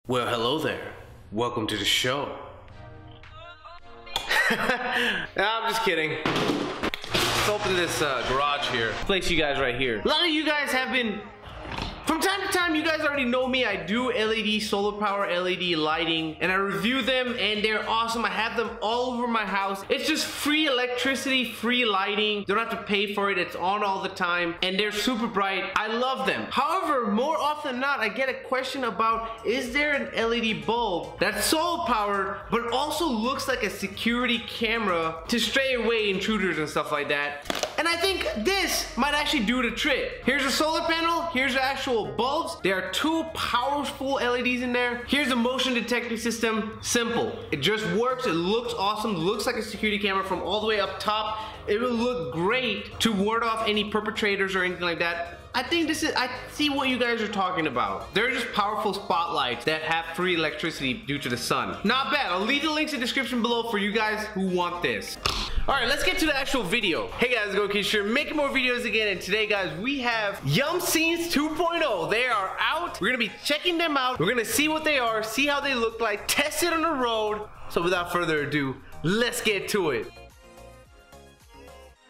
Well, hello there. Welcome to the show. No, I'm just kidding. Let's open this garage here. Place you guys right here. A lot of you guys have been, from time to time, you guys already know me. I do LED, solar power LED lighting, and I review them, and they're awesome. I have them all over my house. It's just free electricity, free lighting. You don't have to pay for it. It's on all the time, and they're super bright. I love them. However, more often than not, I get a question about, is there an LED bulb that's solar powered, but also looks like a security camera to stray away intruders and stuff like that? And I think this might actually do the trick. Here's a solar panel. Here's the actual bulbs. There are two powerful LEDs in there. Here's a motion detection system. Simple. It just works. It looks awesome. Looks like a security camera from all the way up top. It will look great to ward off any perpetrators or anything like that. I think this is, I see what you guys are talking about. They're just powerful spotlights that have free electricity due to the sun. Not bad. I'll leave the links in the description below for you guys who want this. All right, let's get to the actual video. Hey guys, go Keisha, making more videos again, and today guys, we have Yumseen 2.0. They are out. We're gonna be checking them out. We're gonna see what they are, see how they look like, test it on the road. So without further ado, let's get to it.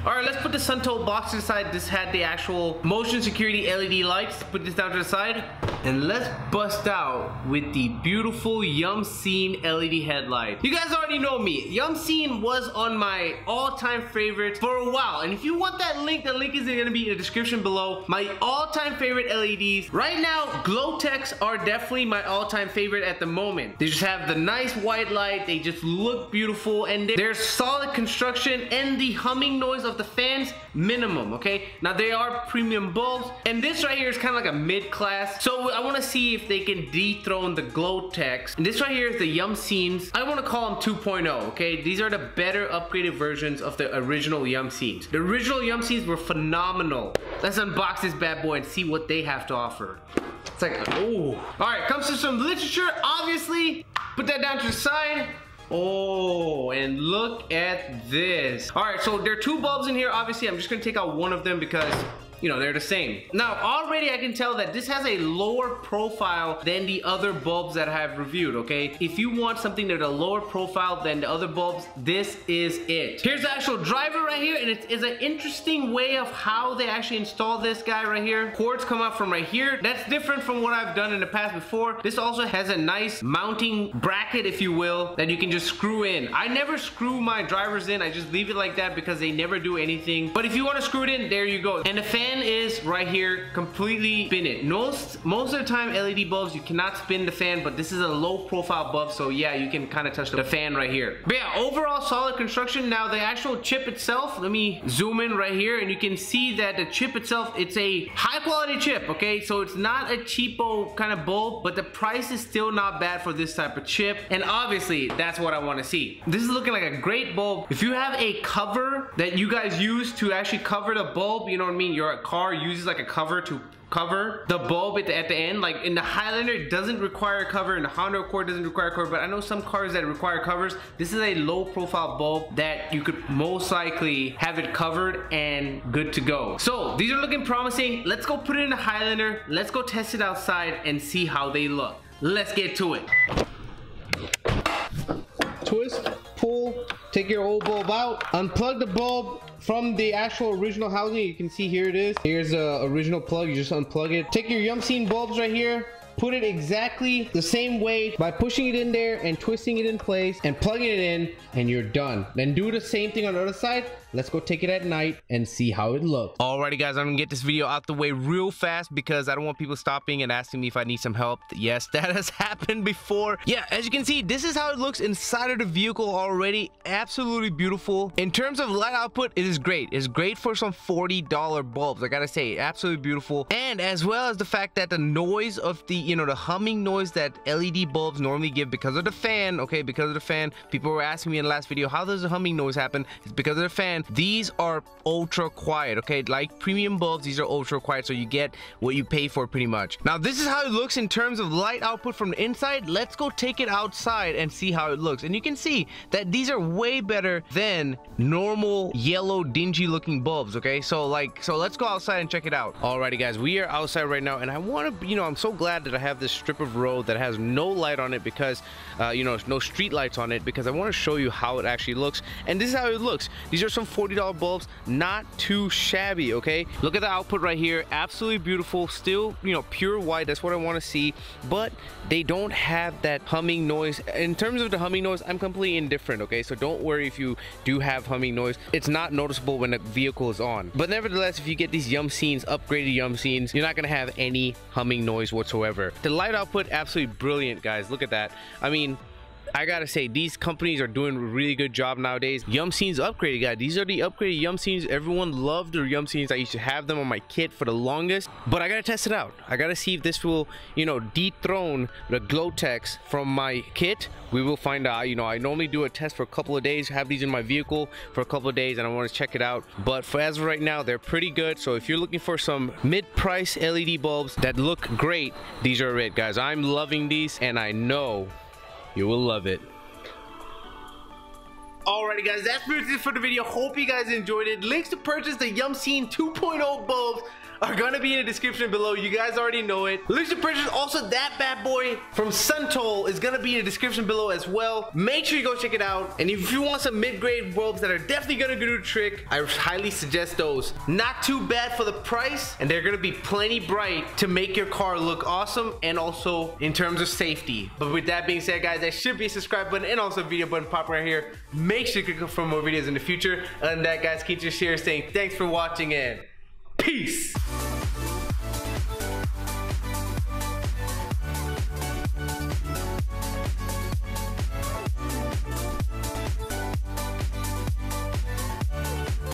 All right, let's put the sun-told box to the side. This had the actual motion security LED lights. Put this down to the side, and let's bust out with the beautiful Yumseen LED headlight. You guys already know me. Yumseen was on my all-time favorites for a while, and if you want that link, the link is gonna be in the description below. My all-time favorite LEDs. Right now, Glowtex are definitely my all-time favorite at the moment. They just have the nice white light. They just look beautiful, and they're solid construction, and the humming noise of the fans minimum. Okay, now they are premium bulbs, and this right here is kind of like a mid-class, so I want to see if they can dethrone the Glowtex. And this right here is the Yumseens. I want to call them 2.0. okay, these are the better upgraded versions of the original Yumseens. The original Yumseens were phenomenal. Let's unbox this bad boy and see what they have to offer. It's like, oh, all right, comes to some literature, obviously. Put that down to the side. Oh, and look at this. All right, so there are two bulbs in here. Obviously, I'm just gonna take out one of them because, you know, they're the same. Now, already I can tell that this has a lower profile than the other bulbs that I have reviewed, okay? If you want something that's a lower profile than the other bulbs, this is it. Here's the actual driver right here, and it's an interesting way of how they actually install this guy right here. Cords come out from right here. That's different from what I've done in the past before. This also has a nice mounting bracket, if you will, that you can just screw in. I never screw my drivers in. I just leave it like that because they never do anything. But if you want to screw it in, there you go. And the fan is right here. Completely spin it. Most of the time LED bulbs you cannot spin the fan, but this is a low profile bulb, so yeah, you can kind of touch the fan right here. But yeah, overall solid construction. Now the actual chip itself, let me zoom in right here, and you can see that the chip itself, it's a high quality chip. Okay, so it's not a cheapo kind of bulb, but the price is still not bad for this type of chip, and obviously that's what I want to see. This is looking like a great bulb. If you have a cover that you guys use to actually cover the bulb, you know what I mean, your car uses like a cover to cover the bulb at the end. Like in the Highlander, it doesn't require a cover, and the Honda Accord doesn't require a cover, but I know some cars that require covers. This is a low profile bulb that you could most likely have it covered and good to go. So these are looking promising. Let's go put it in the Highlander. Let's go test it outside and see how they look. Let's get to it. Twist, pull, take your old bulb out, unplug the bulb from the actual original housing. You can see here it is. Here's the original plug. You just unplug it. Take your Yumseen bulbs right here, put it exactly the same way by pushing it in there and twisting it in place and plugging it in, and you're done. Then do the same thing on the other side. Let's go take it at night and see how it looks. Alrighty guys, I'm gonna get this video out the way real fast because I don't want people stopping and asking me if I need some help. Yes, that has happened before. Yeah, as you can see, this is how it looks inside of the vehicle already. Absolutely beautiful. In terms of light output, it is great. It's great for some $40 bulbs. I gotta say, absolutely beautiful. And as well as the fact that the noise of the, you know, the humming noise that LED bulbs normally give because of the fan, okay, because of the fan. People were asking me in the last video, how does the humming noise happen? It's because of the fan. These are ultra quiet, okay, like premium bulbs. These are ultra quiet, so you get what you pay for pretty much. Now this is how it looks in terms of light output from the inside. Let's go take it outside and see how it looks, and you can see that these are way better than normal yellow dingy looking bulbs. Okay, so let's go outside and check it out. Alrighty guys, we are outside right now, and I want to, you know, I'm so glad that I to have this strip of road that has no light on it because you know, no street lights on it, because I want to show you how it actually looks. And this is how it looks. These are some $40 bulbs, not too shabby. Okay, look at the output right here, absolutely beautiful, still, you know, pure white. That's what I want to see, but they don't have that humming noise. In terms of the humming noise, I'm completely indifferent. Okay, so don't worry if you do have humming noise. It's not noticeable when the vehicle is on, but nevertheless, if you get these Yumseens, upgraded Yumseens, you're not gonna have any humming noise whatsoever. The light output, absolutely brilliant, guys. Look at that. I mean, I gotta say, these companies are doing a really good job nowadays. Yumseens upgraded, guys. These are the upgraded Yumseens. Everyone loved their Yumseens. I used to have them on my kit for the longest, but I gotta test it out. I gotta see if this will, you know, dethrone the Glow-Tex from my kit. We will find out. You know, I normally do a test for a couple of days, have these in my vehicle for a couple of days, and I want to check it out. But for as of right now, they're pretty good. So if you're looking for some mid-price LED bulbs that look great, these are it, guys. I'm loving these, and I know you will love it. Alrighty, guys, that's pretty much it for the video. Hope you guys enjoyed it. Links to purchase the Yumseen 2.0 bulbs are gonna be in the description below. You guys already know it. Links to purchase also that bad boy from Suntol is gonna be in the description below as well. Make sure you go check it out. And if you want some mid-grade bulbs that are definitely gonna do the trick, I highly suggest those. Not too bad for the price, and they're gonna be plenty bright to make your car look awesome, and also in terms of safety. But with that being said, guys, there should be a subscribe button and also a video button pop right here. Make sure you click for more videos in the future. Other than that, guys, keep your share saying thanks for watching and peace.